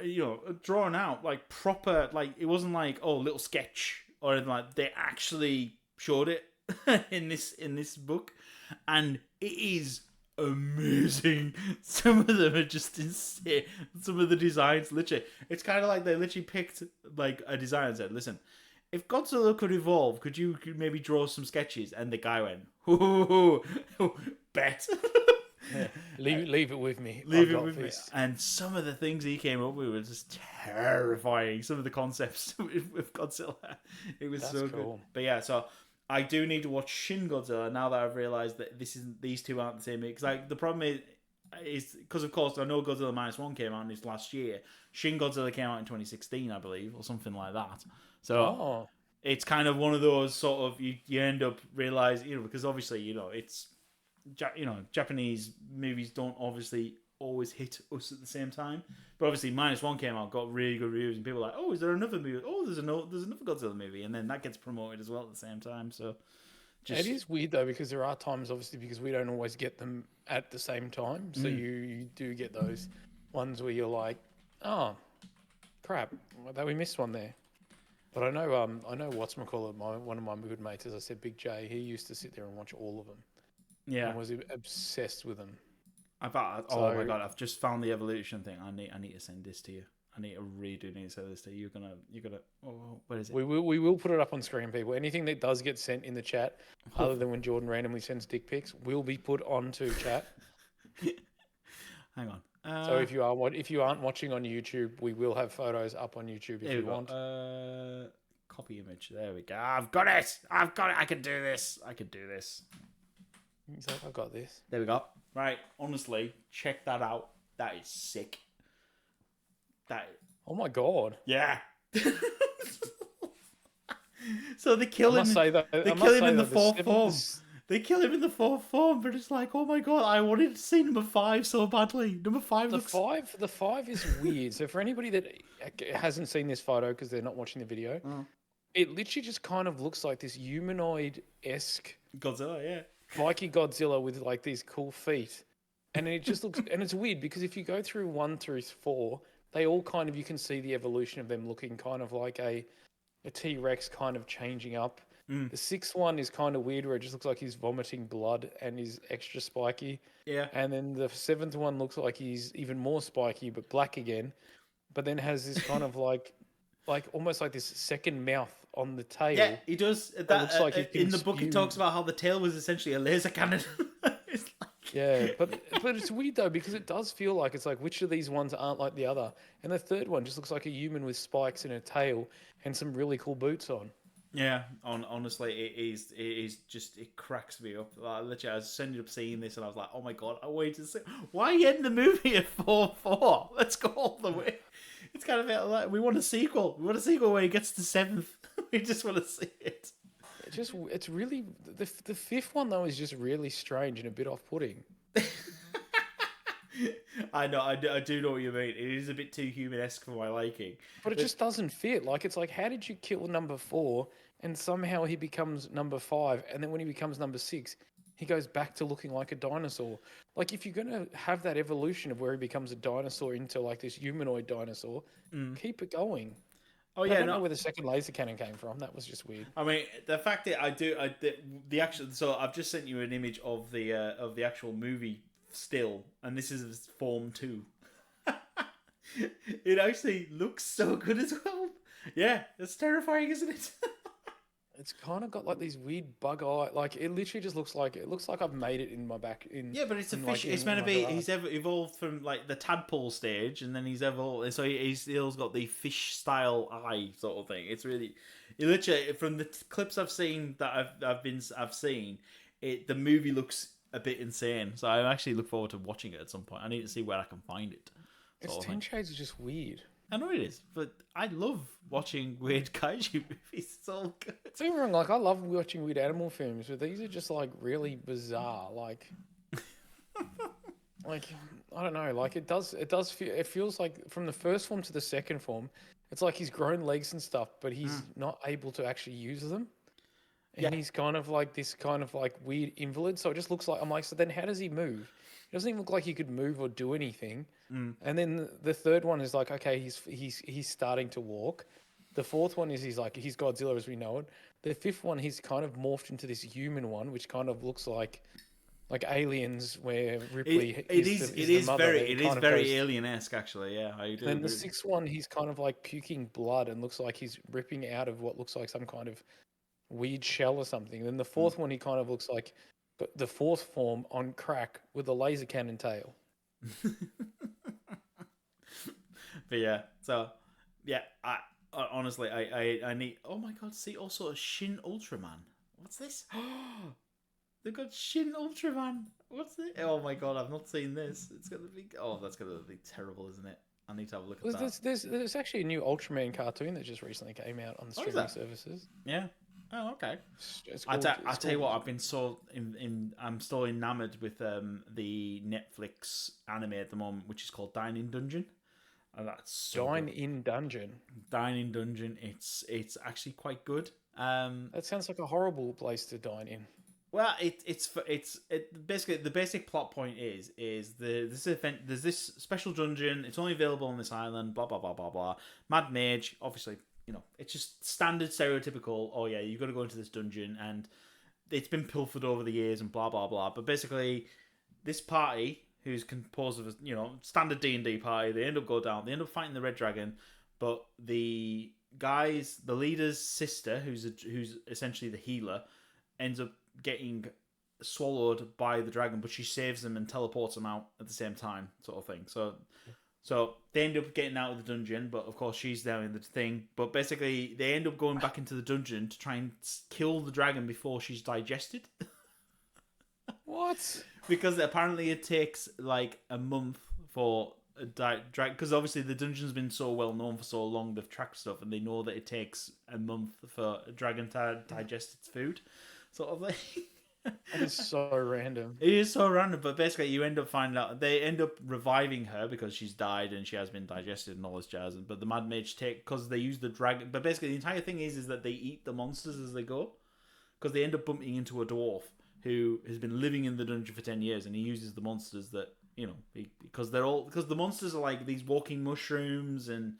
S1: drawn out like proper, like it wasn't like little sketch or anything. Like they actually showed it in this book, and it is amazing. Some of them are just insane. Some of the designs, literally, it's kind of like they literally picked like a design and said, "Listen, if Godzilla could evolve, could you maybe draw some sketches?" And the guy went, "Ooh, bet."
S2: Yeah. Leave it with me.
S1: Leave it with me. And some of the things he came up with were just terrifying. Some of the concepts with Godzilla, it was so cool. But yeah, so I do need to watch Shin Godzilla now that I've realised that these two aren't the same. Because like the problem is because of course I know Godzilla -1 came out in this last year. Shin Godzilla came out in 2016, I believe, or something like that. So it's kind of one of those sort of you end up realising because obviously it's Japanese movies don't obviously always hit us at the same time. But obviously, -1 came out, got really good reviews, and people were like, "Oh, is there another movie? Oh, there's another Godzilla movie," and then that gets promoted as well at the same time. So,
S2: it is weird though because there are times, obviously, because we don't always get them at the same time. So you do get those ones where you're like, "Oh, crap, we missed one there." But I know whatchamacallit, one of my good mates, as I said, Big J. He used to sit there and watch all of them.
S1: Yeah,
S2: and was obsessed with them.
S1: My god! I've just found the evolution thing. I need to send this to you. I really do need to send this to you. You're gonna. Oh, what is it?
S2: We will put it up on screen, people. Anything that does get sent in the chat, other than when Jordan randomly sends dick pics, will be put onto chat.
S1: Hang on.
S2: So if you aren't watching on YouTube, we will have photos up on YouTube if you want.
S1: Copy image. There we go. I've got it. I can do this.
S2: He's like, I've got this.
S1: There we go. Right, honestly, check that out. That is sick.
S2: Oh my god.
S1: Yeah. So they kill him. They kill him in the fourth form. They kill him in the fourth form, but it's like, oh my god, I wanted to see number 5 so badly. Number 5 looks...
S2: The 5 is weird. So for anybody that hasn't seen this photo because they're not watching the video, it literally just kind of looks like this humanoid-esque
S1: Godzilla, yeah.
S2: Mikey Godzilla with like these cool feet, and it just looks and it's weird because if you go through 1 through 4, they all kind of you can see the evolution of them looking kind of like a T-Rex kind of changing up. The 6th one is kind of weird where it just looks like he's vomiting blood and he's extra spiky.
S1: Yeah.
S2: And then the 7th one looks like he's even more spiky but black again, but then has this kind of like almost like this second mouth on the tail.
S1: Yeah, he does. That
S2: looks like
S1: in the book, it talks about how the tail was essentially a laser cannon. It's like...
S2: Yeah, but it's weird though because it does feel like it's like which of these ones aren't like the other, and the 3rd one just looks like a human with spikes and a tail and some really cool boots on.
S1: Yeah, honestly, it cracks me up. Like, literally, I was ended up seeing this and I was like, oh my god, I waited to see. Why end the movie at 4-4? Let's go all the way. It's kind of like we want a sequel. We want a sequel where he gets to 7th. We just want to see it.
S2: It's really the 5th one though is just really strange and a bit off-putting.
S1: I know, I do know what you mean. It is a bit too human-esque for my liking.
S2: But it just doesn't fit. Like, it's like, how did you kill number 4 and somehow he becomes number 5, and then when he becomes number 6, he goes back to looking like a dinosaur. Like, if you're gonna have that evolution of where he becomes a dinosaur into like this humanoid dinosaur, keep it going.
S1: Oh
S2: I
S1: yeah,
S2: don't know
S1: no.
S2: where the second laser cannon came from. That was just weird.
S1: I mean, the fact that the actual. So I've just sent you an image of the actual movie still, and this is Form 2. It actually looks so good as well. Yeah, it's terrifying, isn't it?
S2: It's kind of got like these weird bug eye. Like, it literally just looks like I've made it in my back.
S1: Yeah, but it's a
S2: in,
S1: fish.
S2: like,
S1: It's
S2: in
S1: meant to
S2: my
S1: be.
S2: garage.
S1: He's evolved from like the tadpole stage, and then he's evolved. So he's still got the fish style eye sort of thing. It's really, it literally from the clips I've seen that I've seen, the movie looks a bit insane. So I actually look forward to watching it at some point. I need to see where I can find it.
S2: It's
S1: Sort of
S2: 10
S1: thing.
S2: Shades is just weird.
S1: I know it is, but I love watching weird kaiju movies. It's all good.
S2: Don't get me wrong, like, I love watching weird animal films, but these are just like really bizarre. Like, like I don't know. Like, it feels like from the first form to the second form, it's like he's grown legs and stuff, but he's not able to actually use them. And
S1: Yeah.
S2: he's kind of like this kind of like weird invalid. So it just looks like, I'm like, so then how does he move? It doesn't even look like he could move or do anything. And then the third one is like, okay, he's starting to walk. The fourth one is he's Godzilla as we know it. The fifth one, he's kind of morphed into this human one, which kind of looks like Aliens, where Ripley
S1: It
S2: is
S1: is
S2: the mother, and
S1: it
S2: kind
S1: is
S2: of
S1: very
S2: goes-
S1: alien-esque actually. Yeah, I do.
S2: And the
S1: agree.
S2: sixth one, he's kind of like puking blood and looks like he's ripping out of what looks like some kind of weird shell or something. And then the fourth one, he kind of looks like the fourth form on crack with a laser cannon tail.
S1: But yeah, so yeah, I honestly I need. Oh my god! See also a Shin Ultraman. What's this? They've got Shin Ultraman. What's it? Oh my god! I've not seen this. It's gonna be. Oh, that's gonna be terrible, isn't it? I need to have a look at that.
S2: There's actually a new Ultraman cartoon that just recently came out on the
S1: Oh, is
S2: streaming
S1: that?
S2: services.
S1: Yeah. Oh, okay.
S2: It's
S1: I
S2: called,
S1: tell you what, I've been so I'm so enamored with the Netflix anime at the moment, which is called Dining Dungeon. And that's so
S2: Dine
S1: good.
S2: in Dungeon.
S1: Dining Dungeon. It's actually quite good.
S2: That sounds like a horrible place to dine in.
S1: Well, it's basically the basic plot point is this event. There's this special dungeon. It's only available on this island. Blah blah blah blah blah. Mad Mage, obviously, it's just standard stereotypical. Oh yeah, you've got to go into this dungeon, and it's been pilfered over the years and blah blah blah. But basically, this party, who's composed of standard D&D party, they end up fighting the Red Dragon, but the leader's sister, who's essentially the healer, ends up getting swallowed by the dragon, but she saves him and teleports him out at the same time, sort of thing. So they end up getting out of the dungeon, but of course she's there in the thing. But basically, they end up going back into the dungeon to try and kill the dragon before she's digested.
S2: What?
S1: Because apparently it takes like a month for a dragon. Because obviously the dungeon's been so well known for so long, they've tracked stuff, and they know that it takes a month for a dragon to digest its food, sort of thing.
S2: That is so random.
S1: It is so random, but basically you end up finding out they end up reviving her because she's died and she has been digested and all this jazz. But the Mad Mage because they use the dragon. But basically the entire thing is that they eat the monsters as they go, because they end up bumping into a dwarf who has been living in the dungeon for 10 years, and he uses the monsters that because the monsters are like these walking mushrooms and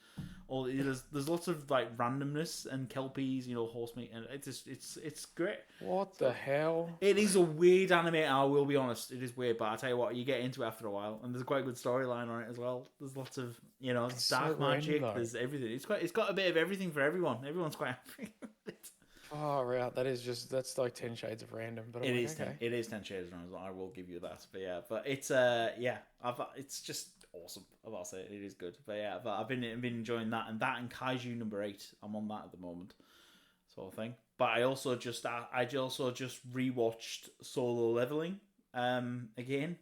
S1: all. There's lots of like randomness and kelpies, horse meat, and it's great.
S2: What the hell?
S1: It is a weird anime. I will be honest, it is weird, but I tell you what, you get into it after a while, and there's quite a good storyline on it as well. There's lots of dark
S2: so
S1: magic.
S2: random,
S1: There's everything. It's got a bit of everything for everyone. Everyone's quite happy with it.
S2: Far out. That's like 10 Shades of random. But
S1: It
S2: I'm
S1: is
S2: like, okay.
S1: it is 10 Shades of Rose. I will give you that. But yeah, but it's it's just awesome. I'll say it is good. But yeah, but I've been enjoying that and Kaiju number 8. I'm on that at the moment, sort of thing. But I also just rewatched Solo Leveling again.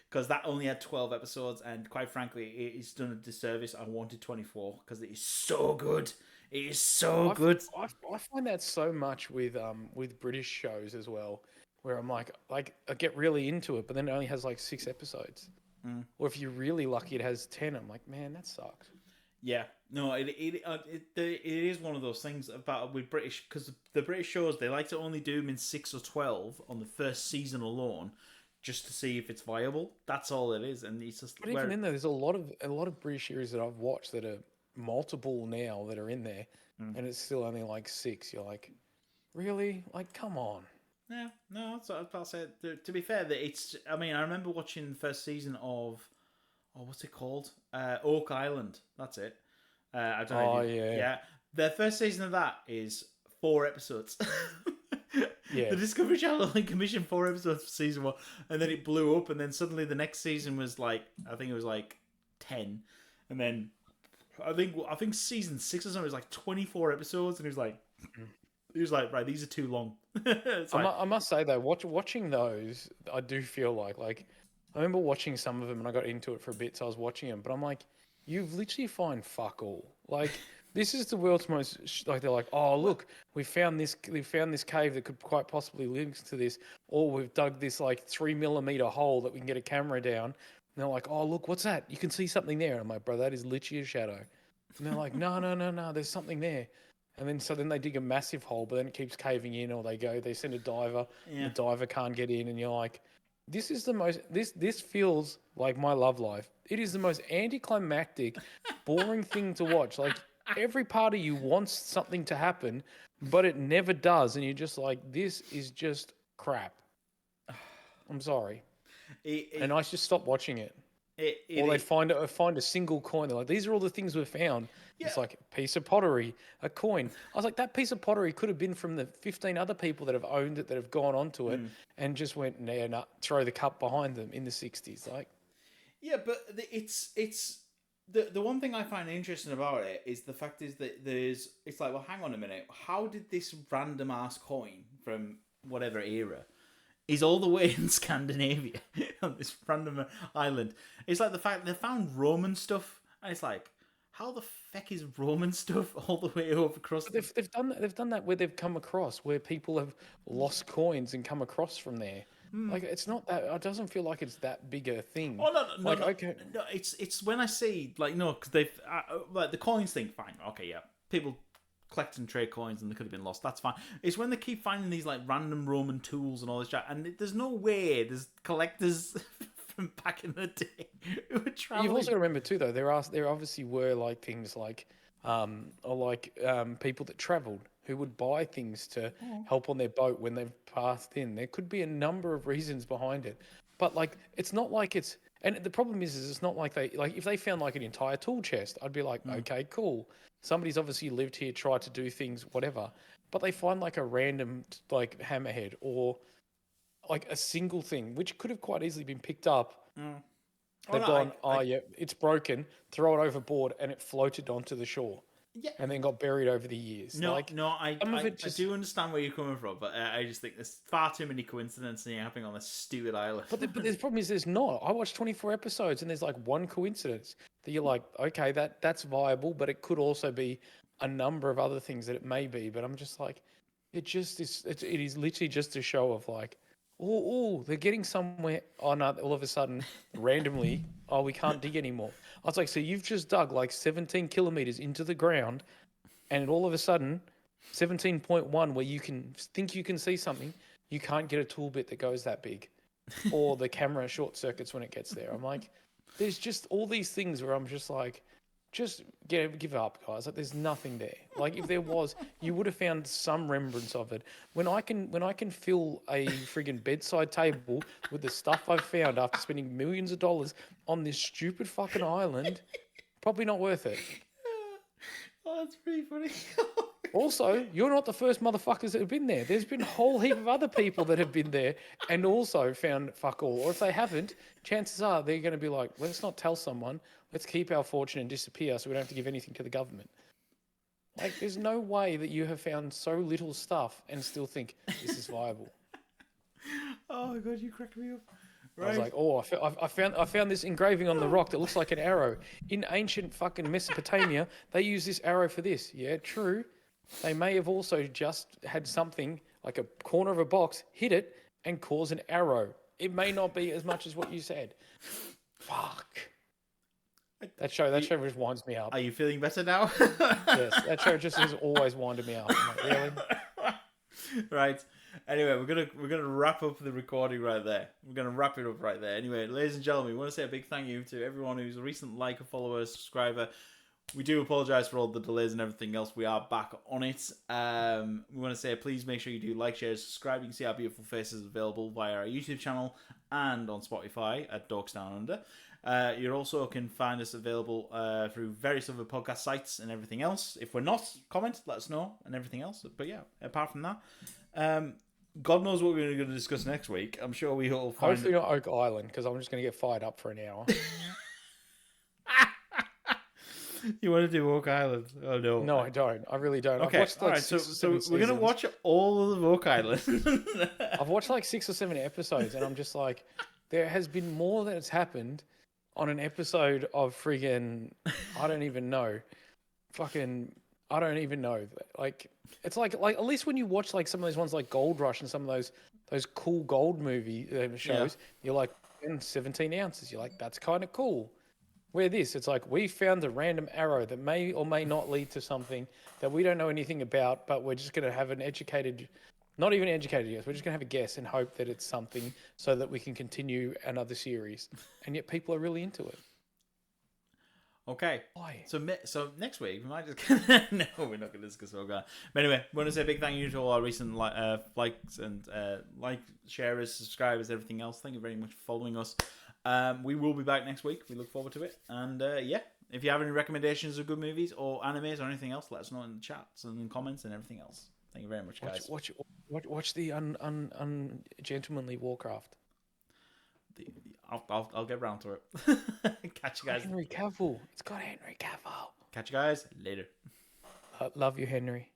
S1: Because that only had 12 episodes, and quite frankly, it's done a disservice. I wanted 24 because it is so good. It is so good.
S2: I find that so much with British shows as well, where I'm like I get really into it, but then it only has like 6 episodes. Or if you're really lucky, it has 10. I'm like, man, that sucks.
S1: Yeah, no, it is one of those things about with British, because the British shows, they like to only do them in 6 or 12 on the first season alone, just to see if it's viable. That's all it is, and it's just
S2: But even then, though, there's a lot of British series that I've watched that are multiple now that are in there, and it's still only like 6. You're like, really? Like, come on.
S1: Yeah, no, that's what I was about to say. To be fair, that it's. I mean, I remember watching the first season of, what's it called? Oak Island. That's it. I don't know.
S2: Oh
S1: If you,
S2: yeah,
S1: yeah, the first season of that is 4 episodes.
S2: yeah.
S1: The Discovery Channel only commissioned 4 episodes for season 1, and then it blew up, and then suddenly the next season was like, I think it was like 10, and then I think season 6 or something was like 24 episodes, and he was like, right, these are too long. It's like,
S2: I must say though, watching those, I do feel like I remember watching some of them and I got into it for a bit, so I was watching them, but I'm like, you've literally find fuck all. Like, this is the world's most like they're like, oh look, we found this cave that could quite possibly link to this, or we've dug this like 3 millimeter hole that we can get a camera down. And they're like, oh look, what's that? You can see something there. And I'm like, bro, that is literally a shadow. And they're like, no, there's something there. And then they dig a massive hole, but then it keeps caving in, or they send a diver, and the diver can't get in, and you're like, this is the most this feels like my love life. It is the most anticlimactic, boring thing to watch. Like, every part of you wants something to happen, but it never does, and you're just like, this is just crap. I'm sorry. And I just stopped watching it. Or they find a single coin. They're like, these are all the things we've found.
S1: Yeah.
S2: It's like a piece of pottery, a coin. I was like, that piece of pottery could have been from the 15 other people that have owned it, that have gone onto it, and just went, nah, throw the cup behind them in the 60s. Like,
S1: yeah, but it's the one thing I find interesting about it is the fact is that it's like, well, hang on a minute, how did this random ass coin from whatever era is all the way in Scandinavia on this random island? It's like the fact they found Roman stuff, and it's like, how the feck is Roman stuff all the way over across?
S2: they've done that where they've come across, where people have lost coins and come across from there. Like, it's not that. It doesn't feel like it's that big a thing.
S1: Oh no,
S2: like,
S1: no.
S2: okay,
S1: No, it's when I see, like, no, because they've like the coins thing. Fine, okay, yeah, people collect and trade coins and they could have been lost. That's fine. It's when they keep finding these like random Roman tools and all this shit, and there's no way there's collectors from back in the day who were traveling.
S2: You've also got to remember too, though, there obviously were like things like, people that travelled who would buy things to help on their boat when they've passed in. There could be a number of reasons behind it, but like, it's not like it's. And the problem is it's not like if they found like an entire tool chest, I'd be like, okay, cool. Somebody's obviously lived here, tried to do things, whatever. But they find like a random like hammerhead or like a single thing, which could have quite easily been picked up. They've gone, yeah, it's broken, throw it overboard, and it floated onto the shore.
S1: Yeah.
S2: And then got buried over the years.
S1: I do understand where you're coming from, but I just think there's far too many coincidences happening on this stupid island.
S2: But the problem is there's not. I watched 24 episodes and there's like one coincidence that you're like, okay, that's viable, but it could also be a number of other things that it may be. But I'm just like, it is literally just a show of like, oh, they're getting somewhere. Oh no, all of a sudden, randomly, we can't dig anymore. I was like, so you've just dug like 17 kilometers into the ground, and all of a sudden, 17.1, where you can think you can see something, you can't get a tool bit that goes that big, or the camera short circuits when it gets there. I'm like, there's just all these things where I'm just like, just give up, guys. Like, there's nothing there. Like, if there was, you would have found some remnants of it. When I can fill a friggin' bedside table with the stuff I've found after spending millions of dollars on this stupid fucking island, probably not worth it.
S1: Oh, that's pretty funny.
S2: Also, you're not the first motherfuckers that have been there. There's been a whole heap of other people that have been there and also found fuck all. Or if they haven't, chances are they're going to be like, let's not tell someone. Let's keep our fortune and disappear so we don't have to give anything to the government. Like, there's no way that you have found so little stuff and still think this is viable.
S1: Oh, God, you cracked me up.
S2: Right. I was like, oh, I found this engraving on the rock that looks like an arrow. In ancient fucking Mesopotamia, they use this arrow for this. Yeah, true. They may have also just had something like a corner of a box, hit it, and cause an arrow. It may not be as much as what you said. Fuck. That show just winds me up.
S1: Are you feeling better now?
S2: Yes, that show just has always winded me up. I'm like, really?
S1: Right. Anyway, we're gonna wrap up the recording right there. We're gonna wrap it up right there. Anyway, ladies and gentlemen, we want to say a big thank you to everyone who's a recent liker, follower, subscriber. We do apologise for all the delays and everything else. We are back on it. We want to say please make sure you do like, share, subscribe. You can see our beautiful faces available via our YouTube channel and on Spotify at Dorks Down Under. You also can find us available through various other podcast sites and everything else. If we're not, comment, let us know, and everything else. But yeah, apart from that, God knows what we're going to discuss next week. I'm sure we all find...
S2: Hopefully not Oak Island, because I'm just going to get fired up for an hour.
S1: You want to do Oak Island? Oh no.
S2: No, I don't. I really don't.
S1: Okay,
S2: I've watched, like,
S1: alright, so we're going to
S2: seasons.
S1: watch all of Oak Island.
S2: I've watched like 6 or 7 episodes, and I'm just like, there has been more that has happened on an episode of friggin', I don't even know. I don't even know. Like, it's like at least when you watch like some of those ones like Gold Rush and some of those cool gold movie shows, you're like, 17 ounces. You're like, that's kind of cool. Where it's like, we found a random arrow that may or may not lead to something that we don't know anything about, but we're just going to have an educated, not even educated guess, we're just going to have a guess and hope that it's something so that we can continue another series. And yet people are really into it.
S1: Okay.
S2: Why?
S1: So next week, we might just... No, we're not going to discuss Oak Island. But anyway, we want to say a big thank you to all our recent likes and sharers, subscribers, everything else. Thank you very much for following us. We will be back next week. We look forward to it. And yeah, if you have any recommendations of good movies or animes or anything else, let us know in the chats and comments and everything else. Thank you very much, guys.
S2: Watch the ungentlemanly Warcraft.
S1: I'll get round to it. Catch you guys.
S2: Henry Cavill. It's got Henry Cavill.
S1: Catch you guys later.
S2: Love you, Henry.